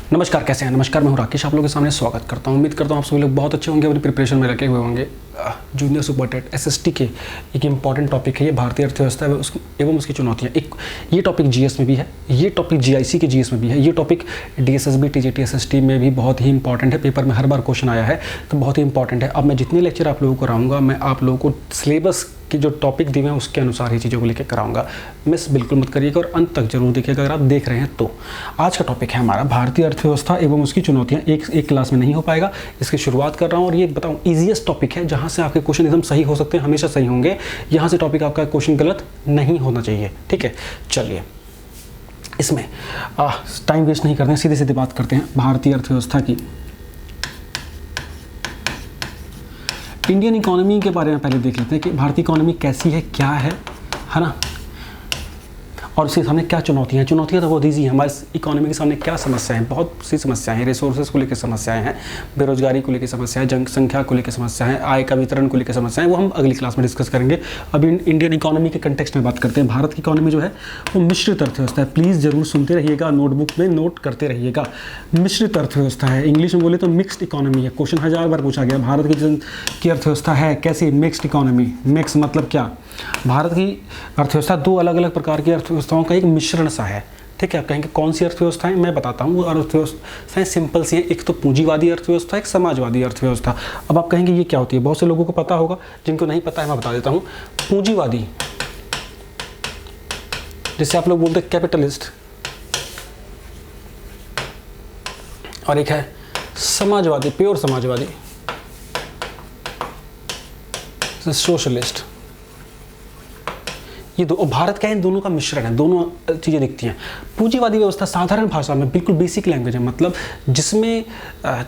नमस्कार, कैसे हैं? नमस्कार, मैं हूं राकेश, आप लोगों के सामने स्वागत करता हूं। उम्मीद करता हूं आप सभी लोग बहुत अच्छे होंगे, अपनी प्रिपरेशन में लगे हुए होंगे। जूनियर सुपर टेट एसएसटी के एक इंपॉर्टेंट टॉपिक है ये भारतीय अर्थव्यवस्था एवं उसकी चुनौतियां। ये टॉपिक जीएस में भी है, ये टॉपिक जीआईसी के जीएस में भी है, ये टॉपिक डीएसएसबी टीजीटी एसएसटी में भी बहुत ही इंपॉर्टेंट है। पेपर में हर बार क्वेश्चन आया है, तो बहुत ही इंपॉर्टेंट है। अब मैं जितने लेक्चर आप लोगों को कराऊंगा, मैं आप लोगों को सिलेबस कि जो टॉपिक दिए हैं उसके अनुसार ही चीज़ों को लेकर कराऊंगा। मिस बिल्कुल मत करिएगा और अंत तक जरूर देखिएगा अगर आप देख रहे हैं तो। आज का टॉपिक है हमारा भारतीय अर्थव्यवस्था एवं उसकी चुनौतियां। एक क्लास में नहीं हो पाएगा, इसकी शुरुआत कर रहा हूं और ये बताऊं ईजीएस्ट टॉपिक है जहां से आपके क्वेश्चन एकदम सही हो सकते हैं, हमेशा सही होंगे। यहां से टॉपिक आपका क्वेश्चन गलत नहीं होना चाहिए, ठीक है। चलिए इसमें टाइम वेस्ट नहीं करते हैं, सीधे सीधे बात करते हैं भारतीय अर्थव्यवस्था की। इंडियन इकोनॉमी के बारे में पहले देख लेते हैं कि भारतीय इकोनॉमी कैसी है, क्या है ना, और उसके सामने क्या चुनौतियां हैं। चुनौतियां तो बहुत ईजी है। हमारे इकोनॉमी के सामने क्या समस्याएं हैं, बहुत सी समस्याएं हैं। रिसोर्सेज को लेकर समस्याएं हैं, बेरोजगारी को लेकर समस्याएं, जनसंख्या को लेकर समस्याएं हैं, आय का वितरण को लेकर समस्याएं, वो हम अगली क्लास में डिस्कस करेंगे। अभी इंडियन इकोनॉमी के कंटेक्स्ट में बात करते हैं। भारत की इकोनॉमी जो है वो मिश्रित अर्थव्यवस्था है। प्लीज़ जरूर सुनते रहिएगा, नोटबुक में नोट करते रहिएगा। मिश्रित अर्थव्यवस्था है, इंग्लिश में बोले तो मिक्स्ड इकोनॉमी है। क्वेश्चन 1000 बार पूछा गया, भारत की अर्थव्यवस्था है कैसी? Mixed economy. मिक्स मतलब क्या? भारत की अर्थव्यवस्था दो अलग अलग प्रकार की अर्थव्यवस्थाओं का एक मिश्रण सा है, ठीक है। आप कहेंगे कौन सी अर्थव्यवस्थाएं? मैं बताता हूँ। वो अर्थव्यवस्थाएं सिंपल सी हैं। एक तो पूंजीवादी अर्थव्यवस्था, एक समाजवादी अर्थव्यवस्था। अब आप कहेंगे ये क्या होती है? बहुत से लोगों को पता होगा, जिनको नहीं पता है मैं बता देता हूँ। पूंजीवादी, जिसे आप लोग बोलते हैं कैपिटलिस्ट, और एक है समाजवादी, प्योर समाजवादी, सोशलिस्ट। ये दो, और भारत का इन दोनों का मिश्रण है, दोनों चीज़ें दिखती हैं। पूंजीवादी व्यवस्था साधारण भाषा में बिल्कुल बेसिक लैंग्वेज है, मतलब जिसमें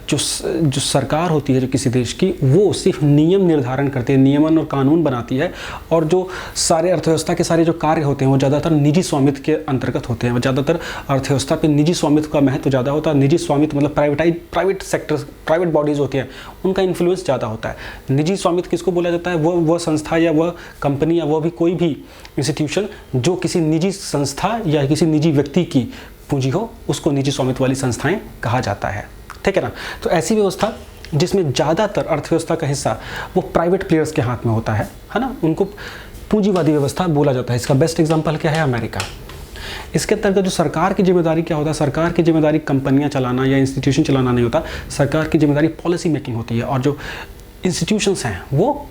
जो सरकार होती है जो किसी देश की, वो सिर्फ नियम निर्धारण करती है, नियमन और कानून बनाती है, और जो सारे अर्थव्यवस्था के सारे जो कार्य होते हैं वो ज़्यादातर निजी स्वामित्व के अंतर्गत होते हैं। ज़्यादातर अर्थव्यवस्था पे निजी स्वामित्व का महत्व ज़्यादा होता है। निजी स्वामित्व मतलब प्राइवेट सेक्टर, प्राइवेट बॉडीज़ होती हैं, उनका इन्फ्लुएंस ज़्यादा होता है। निजी स्वामित्व किसको बोला जाता है? वह संस्था या वह कंपनी या वह भी कोई भी इंस्टीट्यूशन जो किसी निजी संस्था या किसी निजी व्यक्ति की पूंजी हो, उसको निजी स्वामित्व वाली संस्थाएं कहा जाता है, ठीक है ना। तो ऐसी व्यवस्था जिसमें ज़्यादातर अर्थव्यवस्था का हिस्सा वो प्राइवेट प्लेयर्स के हाथ में होता है ना, उनको पूंजीवादी व्यवस्था बोला जाता है। इसका बेस्ट एग्जांपल क्या है? अमेरिका। इसके अंतर्गत जो सरकार की जिम्मेदारी क्या होता है? सरकार की जिम्मेदारी कंपनियां चलाना या इंस्टीट्यूशन चलाना नहीं होता। सरकार की जिम्मेदारी पॉलिसी मेकिंग होती है, और जो इंस्टीट्यूशंस हैं वो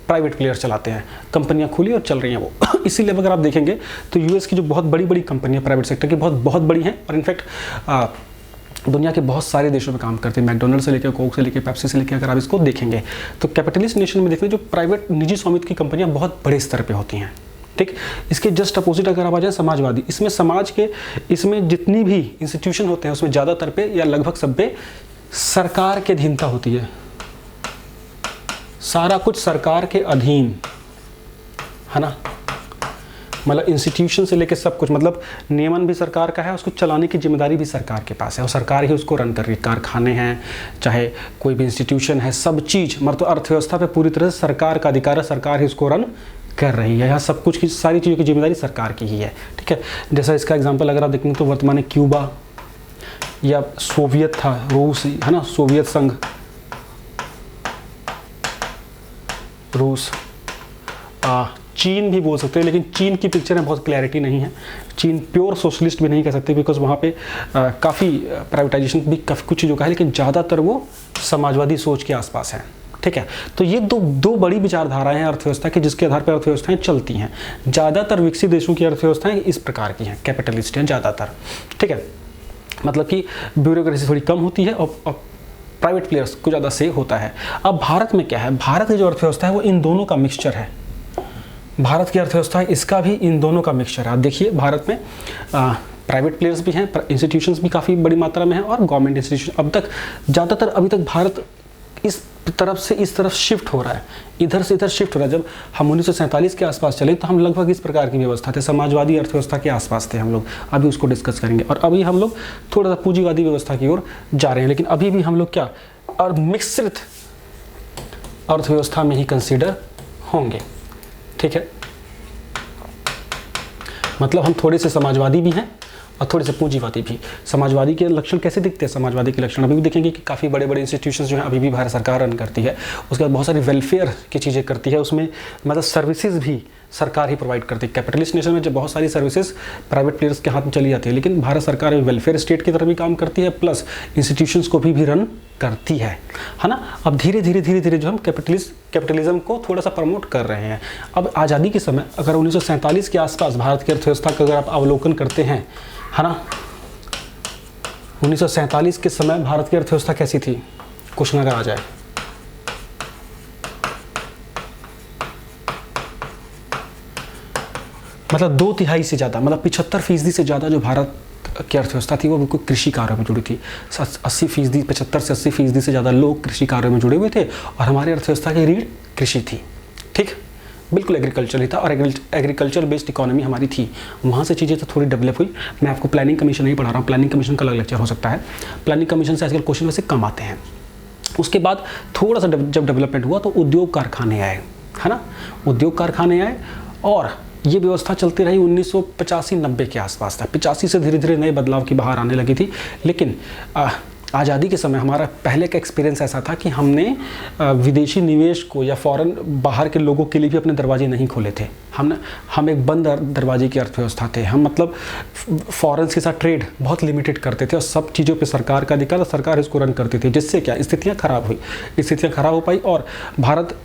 प्राइवेट प्लेयर्स चलाते हैं। कंपनियां खुली और चल रही हैं वो। इसीलिए अगर आप देखेंगे तो यूएस की जो बहुत बड़ी बड़ी कंपनियां प्राइवेट सेक्टर की बहुत बड़ी हैं, और इनफैक्ट दुनिया के बहुत सारे देशों में काम करते हैं। मैकडोनल्ड से लेकर, कोक से लेकर, पेप्सी से लेकर अगर आप इसको देखेंगे तो कैपिटलिस्ट नेशन में देखेंगे जो प्राइवेट निजी स्वामित्व की कंपनियां बहुत बड़े स्तर पर होती हैं, ठीक। इसके जस्ट अपोजिट अगर आप आ जाए समाजवादी, इसमें जितनी भी इंस्टीट्यूशन होते हैं उसमें ज़्यादातर पे या लगभग सब पे सरकार के अधीनता होती है। सारा कुछ सरकार के अधीन है ना, मतलब इंस्टीट्यूशन से लेकर सब कुछ, मतलब नियमन भी सरकार का है, उसको चलाने की जिम्मेदारी भी सरकार के पास है, और सरकार ही उसको रन कर रही है। कारखाने हैं, चाहे कोई भी इंस्टीट्यूशन है, सब चीज़, मतलब अर्थव्यवस्था पे पूरी तरह से सरकार का अधिकार है, सरकार ही उसको रन कर रही है। यहाँ सब कुछ की सारी चीज़ों की जिम्मेदारी सरकार की ही है, ठीक है। जैसा इसका एग्जाम्पल अगर आप देखेंगे तो वर्तमान में क्यूबा या सोवियत था, रूस है ना, सोवियत संघ, रूस, चीन भी बोल सकते हैं, लेकिन चीन की पिक्चर में बहुत क्लैरिटी नहीं है। चीन प्योर सोशलिस्ट भी नहीं कह सकते, बिकॉज वहाँ पे काफ़ी प्राइवेटाइजेशन भी काफ़ी कुछ चीज़ों का है, लेकिन ज़्यादातर वो समाजवादी सोच के आसपास है, ठीक है। तो ये दो बड़ी विचारधाराएं हैं अर्थव्यवस्था की, जिसके आधार पर अर्थव्यवस्थाएं चलती हैं। ज़्यादातर विकसित देशों की अर्थव्यवस्थाएं इस प्रकार की हैं, कैपिटलिस्ट हैं ज़्यादातर, ठीक है। मतलब कि ब्यूरोक्रेसी थोड़ी कम होती है और प्राइवेट प्लेयर्स को ज़्यादा से होता है। अब भारत में क्या है? भारत की जो अर्थव्यवस्था है वो इन दोनों का मिक्सचर है। भारत की अर्थव्यवस्था है, इसका भी इन दोनों का मिक्सचर है। आप देखिए भारत में प्राइवेट प्लेयर्स भी हैं, इंस्टीट्यूशंस भी काफ़ी बड़ी मात्रा में हैं, और गवर्नमेंट इंस्टीट्यूशन। अब तक ज़्यादातर अभी तक भारत इस तरफ से इस तरफ शिफ्ट हो रहा है, इधर से इधर शिफ्ट हो रहा है। जब हम 1947 के आसपास चले तो हम लगभग इस प्रकार की व्यवस्था थे, समाजवादी अर्थव्यवस्था के आसपास थे हम लोग। अभी उसको डिस्कस करेंगे, और अभी हम लोग थोड़ा सा पूंजीवादी व्यवस्था की ओर जा रहे हैं, लेकिन अभी भी हम लोग क्या, और मिश्रित अर्थव्यवस्था में ही कंसीडर होंगे, ठीक है। मतलब हम थोड़े से समाजवादी भी हैं और थोड़े से पूंजीवादी भी। समाजवादी के लक्षण कैसे दिखते हैं? समाजवादी के लक्षण अभी भी देखेंगे कि काफ़ी बड़े बड़े इंस्टीट्यूशंस जो हैं अभी भी भारत सरकार रन करती है। उसके बाद बहुत सारी वेलफेयर की चीज़ें करती है, उसमें मतलब सर्विसेज भी सरकार ही प्रोवाइड करती है। कैपिटलिस्ट नेशन में जब बहुत सारी सर्विसेज प्राइवेट प्लेयर्स के हाथ में चली जाती है, लेकिन भारत सरकार वेलफेयर स्टेट की तरह भी काम करती है, प्लस इंस्टीट्यूशंस को भी रन करती है ना। अब धीरे धीरे जो हम कैपिटलिज्म को थोड़ा सा प्रमोट कर रहे हैं। अब आज़ादी के समय अगर 1947 के आसपास भारत की अर्थव्यवस्था का अगर आप अवलोकन करते हैं, है ना, 1947 के समय भारत की अर्थव्यवस्था कैसी थी? क्वेश्चन अगर आ जाए, मतलब 2/3 से ज़्यादा, मतलब 75% से ज़्यादा जो भारत की अर्थव्यवस्था थी वो बिल्कुल कृषि कार्यों में जुड़ी थी। 80%, 75 से 80% से ज़्यादा लोग कृषि कार्यों में जुड़े हुए थे और हमारी अर्थव्यवस्था की रीढ़ कृषि थी। ठीक, बिल्कुल एग्रीकल्चर ही था और एग्रीकल्चर बेस्ड इकोनॉमी हमारी थी। वहाँ से चीज़ें तो थोड़ी डेवलप हुई। मैं आपको प्लानिंग कमीशन नहीं पढ़ा रहा हूँ, प्लानिंग कमीशन का अलग लेक्चर हो सकता है। प्लानिंग कमीशन से आजकल क्वेश्चन वैसे कम आते हैं। उसके बाद थोड़ा सा जब डेवलपमेंट हुआ तो उद्योग कारखाने आए, है ना, उद्योग कारखाने आए और ये व्यवस्था चलती रही 1985-90 के आसपास तक। 85 से धीरे धीरे नए बदलाव की बहार आने लगी थी। लेकिन आज़ादी के समय हमारा पहले का एक्सपीरियंस ऐसा था कि हमने विदेशी निवेश को या फॉरेन बाहर के लोगों के लिए भी अपने दरवाजे नहीं खोले थे। हम एक बंद दरवाजे की अर्थव्यवस्था थे। हम मतलब फॉरेन के साथ ट्रेड बहुत लिमिटेड करते थे और सब चीज़ों पे सरकार का अधिकार, सरकार इसको रन करती थी, जिससे क्या स्थितियाँ खराब हुई, स्थितियाँ खराब हो पाई और भारत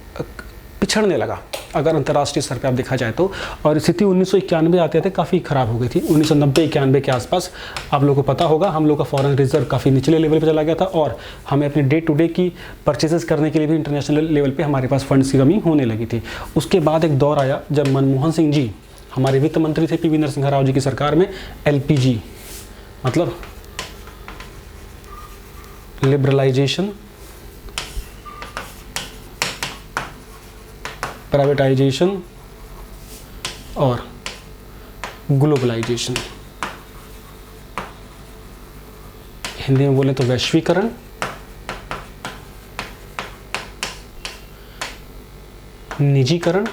पिछड़ने लगा अगर अंतर्राष्ट्रीय स्तर पे आप देखा जाए तो। और स्थिति 1991 आते थे काफ़ी ख़राब हो गई थी। 1990-91 के आसपास आप लोगों को पता होगा हम लोग का फॉरेन रिजर्व काफ़ी निचले लेवल पे चला गया था और हमें अपने डे टू डे की परचेजेस करने के लिए भी इंटरनेशनल लेवल पे हमारे पास फंड्स की कमी होने लगी थी। उसके बाद एक दौर आया जब मनमोहन सिंह जी हमारे वित्त मंत्री थे, पी.वी. नरसिम्हा राव जी की सरकार में LPG मतलब लिबरलाइजेशन, प्राइवेटाइजेशन और ग्लोबलाइजेशन, हिंदी में बोले तो वैश्वीकरण, निजीकरण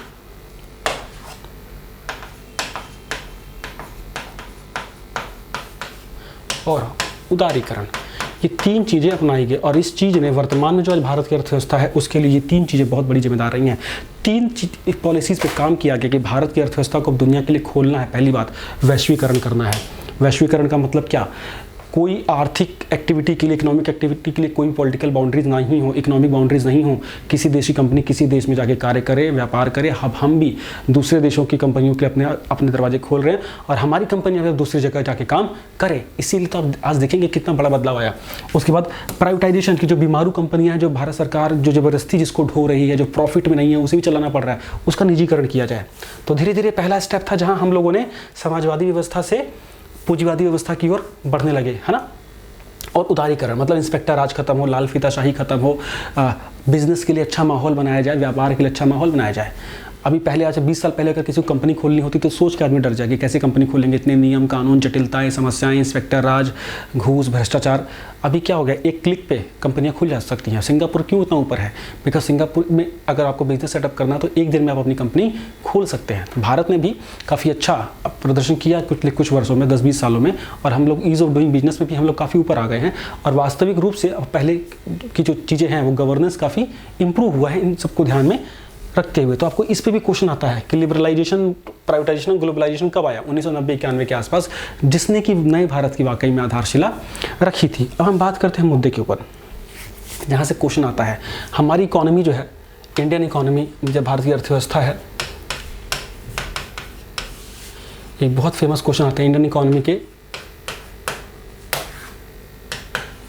और उदारीकरण, ये 3 चीज़ें अपनाई गई और इस चीज़ ने वर्तमान में जो आज भारत की अर्थव्यवस्था है उसके लिए ये 3 चीज़ें बहुत बड़ी जिम्मेदार रही हैं। 3 पॉलिसीज़ पे काम किया गया कि भारत की अर्थव्यवस्था को दुनिया के लिए खोलना है। पहली बात वैश्वीकरण करना है। वैश्वीकरण का मतलब क्या? कोई आर्थिक एक्टिविटी के लिए, इकोनॉमिक एक्टिविटी के लिए कोई पॉलिटिकल बाउंड्रीज नहीं हो, इकोनॉमिक बाउंड्रीज नहीं हो। किसी देशी कंपनी किसी देश में जाके कार्य करे, व्यापार करे। अब हम भी दूसरे देशों की कंपनियों के अपने दरवाजे खोल रहे हैं और हमारी कंपनियां दूसरी जगह जाके काम करे। इसीलिए तो आप आज देखेंगे कितना बड़ा बदलाव आया। उसके बाद प्राइवेटाइजेशन की जो बीमारू कंपनियां हैं, जो भारत सरकार जो ज़बरदस्ती जिसको ढो रही है, जो प्रॉफिट में नहीं है उसे भी चलाना पड़ रहा है, उसका निजीकरण किया जाए। तो धीरे धीरे पहला स्टेप था जहाँ हम लोगों ने समाजवादी व्यवस्था से पूंजीवादी व्यवस्था की ओर बढ़ने लगे, है ना। और उदारीकरण मतलब इंस्पेक्टर राज खत्म हो, लाल फीताशाही खत्म हो, बिजनेस के लिए अच्छा माहौल बनाया जाए, व्यापार के लिए अच्छा माहौल बनाया जाए। अभी पहले आज 20 साल पहले अगर किसी को कंपनी खोलनी होती तो सोच के आदमी डर जाएगी, कैसे कंपनी खोलेंगे, इतने नियम कानून, जटिलताएं, समस्याएं, इंस्पेक्टर राज, घूस, भ्रष्टाचार। अभी क्या हो गया, एक क्लिक पे कंपनियां खुल जा सकती हैं। सिंगापुर क्यों इतना ऊपर है? बिकॉज सिंगापुर में अगर आपको बिजनेस सेटअप करना तो एक दिन में आप अपनी कंपनी खोल सकते हैं। तो भारत ने भी काफ़ी अच्छा प्रदर्शन किया कुछ वर्षों में, 10-20 सालों में, और हम लोग ईज़ ऑफ डूइंग बिजनेस में भी हम लोग काफ़ी ऊपर आ गए हैं। और वास्तविक रूप से अब पहले की जो चीज़ें हैं वो गवर्नेंस काफ़ी इंप्रूव हुआ है इन सबको ध्यान में रखते हुए। तो आपको इस पे भी क्वेश्चन आता है कि लिबरलाइजेशन, प्राइवेटाइजेशन, ग्लोबलाइजेशन कब आया? 1990-91 के आसपास, जिसने कि नए भारत की वाकई में आधारशिला रखी थी। अब हम बात करते हैं मुद्दे के ऊपर, जहाँ से क्वेश्चन आता है। हमारी इकोनॉमी जो है, इंडियन इकोनॉमी, जब भारत की अर्थव्यवस्था है, एक बहुत फेमस क्वेश्चन आता है इंडियन इकोनॉमी के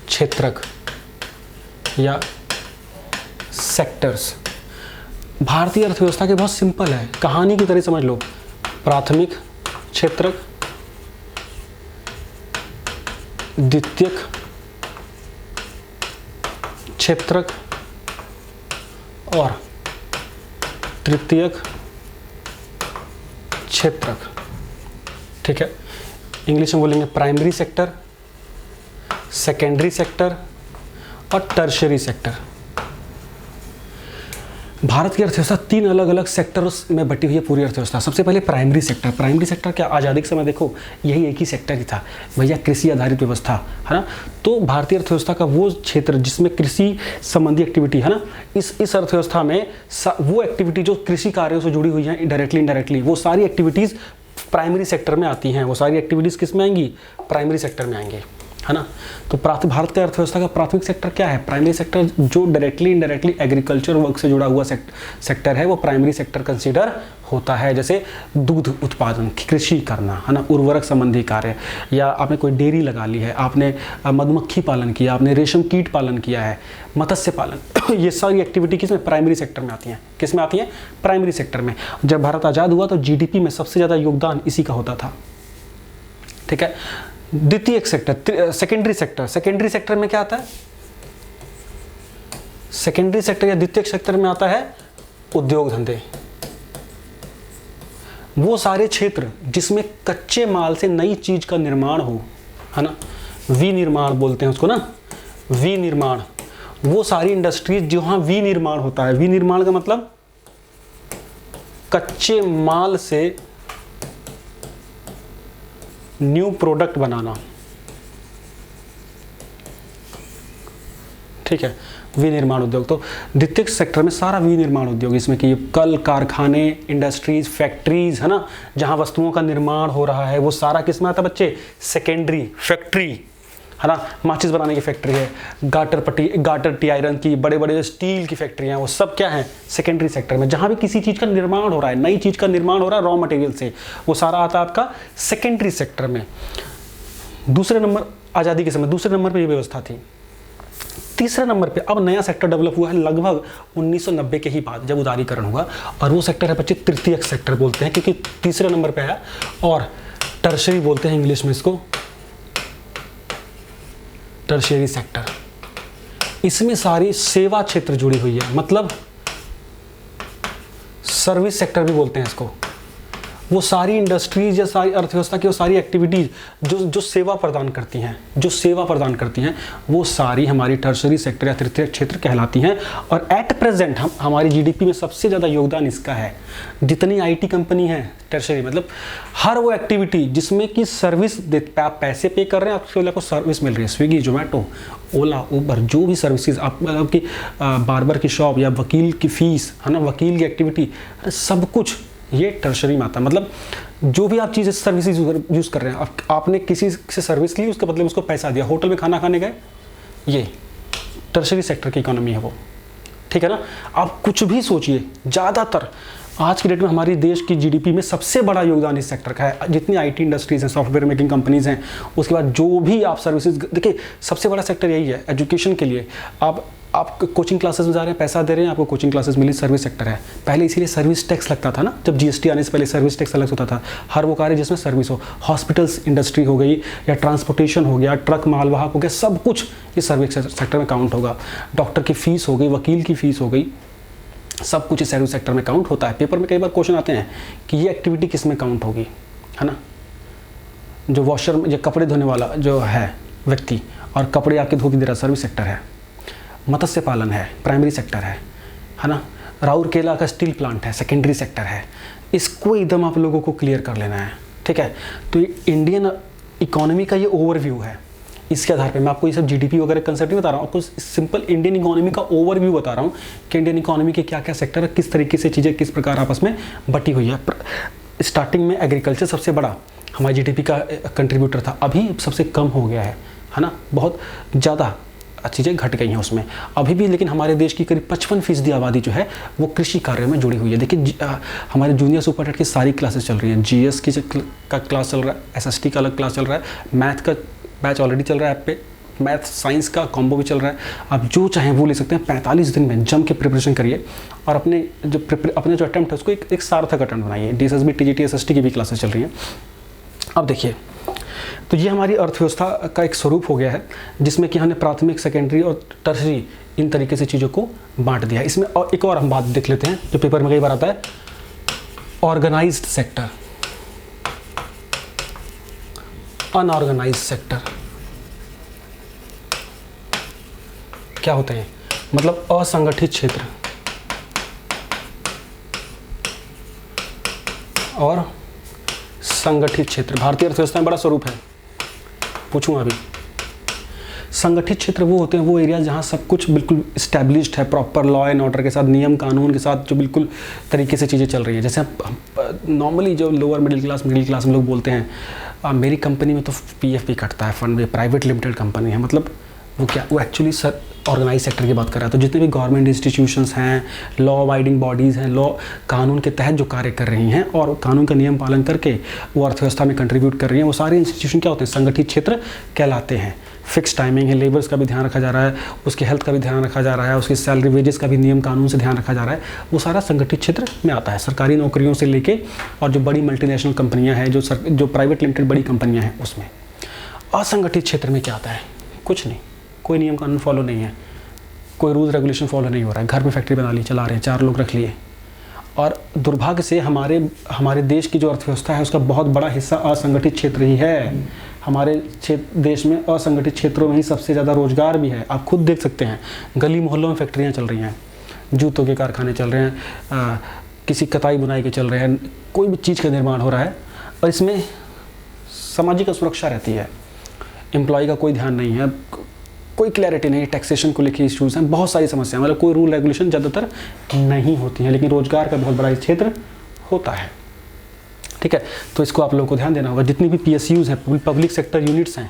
क्षेत्रक या सेक्टर्स। भारतीय अर्थव्यवस्था के बहुत सिंपल है, कहानी की तरह समझ लो। प्राथमिक क्षेत्रक, द्वितीयक क्षेत्रक और तृतीयक क्षेत्रक। ठीक है, इंग्लिश में बोलेंगे प्राइमरी सेक्टर, सेकेंडरी सेक्टर और टर्शियरी सेक्टर। भारत की अर्थव्यवस्था 3 अलग अलग सेक्टर्स में बटी हुई है पूरी अर्थव्यवस्था। सबसे पहले प्राइमरी सेक्टर। प्राइमरी सेक्टर क्या, आज़ादी के समय देखो यही एक ही सेक्टर ही था भैया, कृषि आधारित व्यवस्था, है ना। तो भारतीय अर्थव्यवस्था का वो क्षेत्र जिसमें कृषि संबंधी एक्टिविटी, है ना, इस अर्थव्यवस्था में वो एक्टिविटी जो कृषि कार्यों से जुड़ी हुई हैं डायरेक्टली इनडायरेक्टली, वो सारी एक्टिविटीज़ प्राइमरी सेक्टर में आती हैं। वो सारी एक्टिविटीज़ किस में आएंगी, प्राइमरी सेक्टर में आएंगे, है ना। तो भारत के अर्थव्यवस्था का प्राथमिक सेक्टर क्या है, प्राइमरी सेक्टर। जो डायरेक्टली इनडायरेक्टली एग्रीकल्चर वर्क से जुड़ा हुआ सेक्टर है वो प्राइमरी सेक्टर कंसीडर होता है। जैसे दूध उत्पादन, कृषि करना, है ना, उर्वरक संबंधी कार्य, या आपने कोई डेयरी लगा ली है, आपने मधुमक्खी पालन किया, आपने रेशम कीट पालन किया है, मत्स्य पालन ये सारी एक्टिविटी किस में, प्राइमरी सेक्टर में आती हैं। किस में आती हैं, प्राइमरी सेक्टर में। जब भारत आज़ाद हुआ तो जीडीपी में सबसे ज़्यादा योगदान इसी का होता था, ठीक है। द्वितीय sector, secondary sector. Secondary sector में क्या आता है, सेकेंडरी सेक्टर या द्वितीय सेक्टर में आता है उद्योग धंधे। वो सारे क्षेत्र जिसमें कच्चे माल से नई चीज का निर्माण हो, है ना, विनिर्माण बोलते हैं उसको ना, विनिर्माण। वो सारी इंडस्ट्रीज जहां विनिर्माण होता है, विनिर्माण का मतलब कच्चे माल से न्यू प्रोडक्ट बनाना, ठीक है, विनिर्माण उद्योग। तो द्वितीय सेक्टर में सारा विनिर्माण उद्योग, इसमें कि कल कारखाने, इंडस्ट्रीज, फैक्ट्रीज, है ना, जहां वस्तुओं का निर्माण हो रहा है, वो सारा किस में आता है बच्चे, सेकेंडरी। फैक्ट्री, है ना, माचिस बनाने की फैक्ट्री है, गाटर टी आयरन की, बड़े बड़े स्टील की फैक्ट्री हैं, वो सब क्या है, सेकेंडरी सेक्टर में। जहां भी किसी चीज का निर्माण हो रहा है, नई चीज का निर्माण हो रहा है रॉ मटेरियल से, वो सारा आता है आपका सेकेंडरी सेक्टर में। दूसरे नंबर, आज़ादी के समय दूसरे नंबर पर यह व्यवस्था थी। तीसरे नंबर पे अब नया सेक्टर डेवलप हुआ है लगभग 1990 के ही बाद, जब उदारीकरण हुआ, और वो सेक्टर है बच्चे तृतीय सेक्टर बोलते हैं, क्योंकि तीसरे नंबर पे है, और टर्शरी बोलते हैं इंग्लिश में इसको, टर्शियरी सेक्टर। इसमें सारी सेवा क्षेत्र जुड़ी हुई है, मतलब सर्विस सेक्टर भी बोलते हैं इसको। वो सारी इंडस्ट्रीज या सारी अर्थव्यवस्था की वो सारी एक्टिविटीज जो सेवा प्रदान करती हैं, जो सेवा प्रदान करती हैं, वो सारी हमारी टर्शरी सेक्टर या तृतीय क्षेत्र कहलाती हैं। और एट प्रेजेंट हमारी जीडीपी में सबसे ज़्यादा योगदान इसका है। जितनी आईटी कंपनी है टर्शरी, मतलब हर वो एक्टिविटी जिसमें कि सर्विस आप पैसे पे कर रहे हैं, आपके आपको सर्विस मिल रही है, स्विगी, जोमेटो, ओला, उबर, जो भी सर्विसेज आपकी बार्बर की शॉप या वकील की फीस, है ना, वकील की एक्टिविटी, सब कुछ ये टर्शरी में आता है। मतलब जो भी आप चीज़ें सर्विसेज यूज़ कर रहे हैं, आपने किसी से सर्विस ली, उसके बदले में उसको पैसा दिया, होटल में खाना खाने गए, ये टर्शरी सेक्टर की इकोनॉमी है वो, ठीक है ना। आप कुछ भी सोचिए, ज़्यादातर आज की डेट में हमारी देश की जीडीपी में सबसे बड़ा योगदान इस सेक्टर का है। जितनी आईटी इंडस्ट्रीज हैं, सॉफ्टवेयर मेकिंग कंपनीज हैं, उसके बाद जो भी आप सर्विसेज, देखिए सबसे बड़ा सेक्टर यही है एजुकेशन के लिए। आप कोचिंग क्लासेस में जा रहे हैं, पैसा दे रहे हैं, आपको कोचिंग क्लासेस मिली, सर्विस सेक्टर है। पहले इसीलिए सर्विस टैक्स लगता था ना, जब जीएसटी आने से पहले सर्विस टैक्स अलग होता था। हर वो कार्य जिसमें सर्विस हो, हॉस्पिटल्स इंडस्ट्री हो गई, या ट्रांसपोर्टेशन हो गया, ट्रक मालवाहक हो गया, सब कुछ इस सर्विस सेक्टर में काउंट होगा। डॉक्टर की फीस हो गई, वकील की फीस हो गई, सब कुछ इस सर्विस सेक्टर में काउंट होता है। पेपर में कई बार क्वेश्चन आते हैं कि ये एक्टिविटी किस में काउंट होगी, है ना। जो वॉशर में, जो कपड़े धोने वाला जो है व्यक्ति और कपड़े आके धो भी दे रहा, सर्विस सेक्टर है। मत्स्य पालन है, प्राइमरी सेक्टर है ना। राउरकेला का स्टील प्लांट है, सेकेंडरी सेक्टर है। इसको एकदम आप लोगों को क्लियर कर लेना है, ठीक है। तो इंडियन इकोनॉमी का ये ओवरव्यू है। इसके आधार पे मैं आपको ये सब जीडीपी वगैरह कंसेप्ट नहीं बता रहा हूँ, आपको सिंपल इंडियन इकोनॉमी का ओवरव्यू बता रहा हूँ कि इंडियन इकोनॉमी के क्या क्या सेक्टर है, किस तरीके से चीज़ें किस प्रकार आपस में बटी हुई है। स्टार्टिंग में एग्रीकल्चर सबसे बड़ा हमारी जीडीपी का कंट्रीब्यूटर था, अभी सबसे कम हो गया है ना। बहुत ज़्यादा चीज़ें घट गई हैं उसमें अभी भी, लेकिन हमारे देश की करीब 55% आबादी जो है वो कृषि कार्यों में जुड़ी हुई है। देखिए हमारे जूनियर सुपर टेट की सारी क्लासेस चल रही हैं, जीएस की का क्लास चल रहा है, एसएसटी का अलग क्लास चल रहा है, मैथ का बैच ऑलरेडी चल रहा है ऐप पे, मैथ साइंस का कॉम्बो भी चल रहा है। आप जो चाहें वो ले सकते हैं। 45 दिन में जम के प्रिपरेशन करिए और अपने जो अटैम्प्ट है उसको एक सार्थक अटैम्प्ट बनाइए। डीएसएसबी, टीजीटी, एसएसटी की भी क्लासेस चल रही हैं। अब देखिए, तो ये हमारी अर्थव्यवस्था का एक स्वरूप हो गया है, जिसमें कि हमने प्राथमिक, सेकेंडरी और टर्शरी इन तरीके से चीज़ों को बांट दिया है। इसमें और एक और हम बात देख लेते हैं जो पेपर में कई बार आता है, ऑर्गेनाइज्ड सेक्टर, अनऑर्गेनाइज्ड सेक्टर। क्या होते हैं, मतलब असंगठित क्षेत्र, और संगठित क्षेत्र। भारतीय अर्थव्यवस्था में बड़ा स्वरूप है, पूछूंगा अभी। संगठित क्षेत्र वो होते हैं, वो एरिया जहाँ सब कुछ बिल्कुल इस्टेब्लिश्ड है, प्रॉपर लॉ एंड ऑर्डर के साथ, नियम कानून के साथ, जो बिल्कुल तरीके से चीज़ें चल रही हैं। जैसे नॉर्मली जो लोअर मिडिल क्लास में लोग बोलते हैं मेरी कंपनी में तो पीएफ भी कटता है, फंड भी, प्राइवेट लिमिटेड कंपनी है, मतलब वो क्या, वो एक्चुअली ऑर्गेनाइज सेक्टर की बात कर रहा है। तो जितने भी गवर्नमेंट इंस्टीट्यूशंस हैं, लॉ अबाइडिंग बॉडीज़ हैं, लॉ कानून के तहत जो कार्य कर रही हैं और कानून का नियम पालन करके वो अर्थव्यवस्था में कंट्रीब्यूट कर रही हैं, वो सारे इंस्टीट्यूशन क्या होते हैं, संगठित क्षेत्र कहलाते हैं। फिक्स टाइमिंग है, लेबर्स का भी ध्यान रखा जा रहा है, उसके हेल्थ का भी ध्यान रखा जा रहा है, उसकी सैलरी वेजेस का भी नियम कानून से ध्यान रखा जा रहा है, वो सारा संगठित क्षेत्र में आता है। सरकारी नौकरियों से लेके और जो बड़ी मल्टीनेशनल कंपनियां हैं, जो प्राइवेट लिमिटेड बड़ी कंपनियां हैं, उसमें। असंगठित क्षेत्र में क्या आता है, कुछ नहीं, कोई नियम कानून फॉलो नहीं है, कोई रूल रेगुलेशन फॉलो नहीं हो रहा है, घर में फैक्ट्री बना ली, चला रहे हैं, 4 लोग रख लिए। और दुर्भाग्य से हमारे देश की जो अर्थव्यवस्था है उसका बहुत बड़ा हिस्सा असंगठित क्षेत्र ही है। हमारे देश में असंगठित क्षेत्रों में ही सबसे ज़्यादा रोजगार भी है। आप खुद देख सकते हैं, गली मोहल्लों में फैक्ट्रियाँ चल रही हैं, जूतों के कारखाने चल रहे हैं, किसी कताई बुनाई के चल रहे हैं, कोई भी चीज़ का निर्माण हो रहा है, और इसमें सामाजिक असुरक्षा रहती है, एम्प्लॉय का कोई ध्यान नहीं है, कोई क्लैरिटी नहीं, टैक्सेशन को लेकर इश्यूज़ हैं, बहुत सारी समस्याएं, मतलब कोई रूल रेगुलेशन ज़्यादातर नहीं होती हैं, लेकिन रोजगार का बहुत बड़ा क्षेत्र होता है। ठीक है, तो इसको आप लोगों को ध्यान देना होगा। जितनी भी PSUs हैं, पब्लिक सेक्टर यूनिट्स हैं,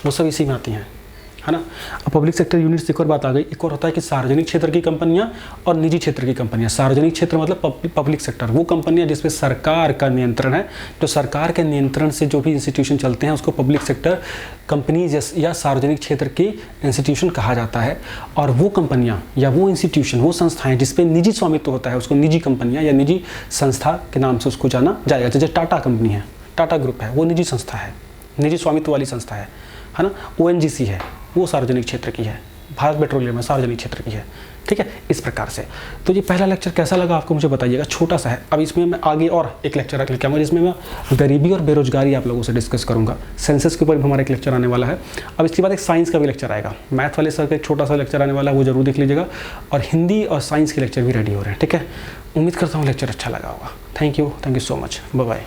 वो सब इसी में आती हैं, है ना। अब पब्लिक सेक्टर यूनिट्स एक और बात आ गई, एक और होता है कि सार्वजनिक क्षेत्र की कंपनियां और निजी क्षेत्र की कंपनियां। सार्वजनिक क्षेत्र मतलब पब्लिक सेक्टर, वो कंपनियां जिसपे सरकार का नियंत्रण है, जो सरकार के नियंत्रण से जो भी इंस्टीट्यूशन चलते हैं उसको पब्लिक सेक्टर कंपनीज या सार्वजनिक क्षेत्र की इंस्टीट्यूशन कहा जाता है। और वो कंपनियां या वो इंस्टीट्यूशन, वो संस्थाएं जिसपे निजी स्वामित्व होता है, उसको निजी कंपनियां या निजी संस्था के नाम से उसको जाना जाएगा। जैसे टाटा कंपनी है, टाटा ग्रुप है, वो निजी संस्था है, निजी स्वामित्व वाली संस्था है ना। ONGC है, वो सार्वजनिक क्षेत्र की है, भारत पेट्रोलियम है, सार्वजनिक क्षेत्र की है। ठीक है, इस प्रकार से। तो ये पहला लेक्चर कैसा लगा आपको मुझे बताइएगा, छोटा सा है। अब इसमें मैं आगे और एक लेक्चर लेके आऊँगा जिसमें मैं गरीबी और बेरोजगारी आप लोगों से डिस्कस करूँगा। सेंसस के ऊपर भी हमारा एक लेक्चर आने वाला है। अब इसके बाद एक साइंस का भी लेक्चर आएगा, मैथ वाले सर का एक छोटा सा लेक्चर आने वाला है, वो जरूर देख लीजिएगा। और हिंदी और साइंस के लेक्चर भी रेडी हो रहे हैं। ठीक है, उम्मीद करता हूँ लेक्चर अच्छा लगा होगा। Thank you so much, bye bye.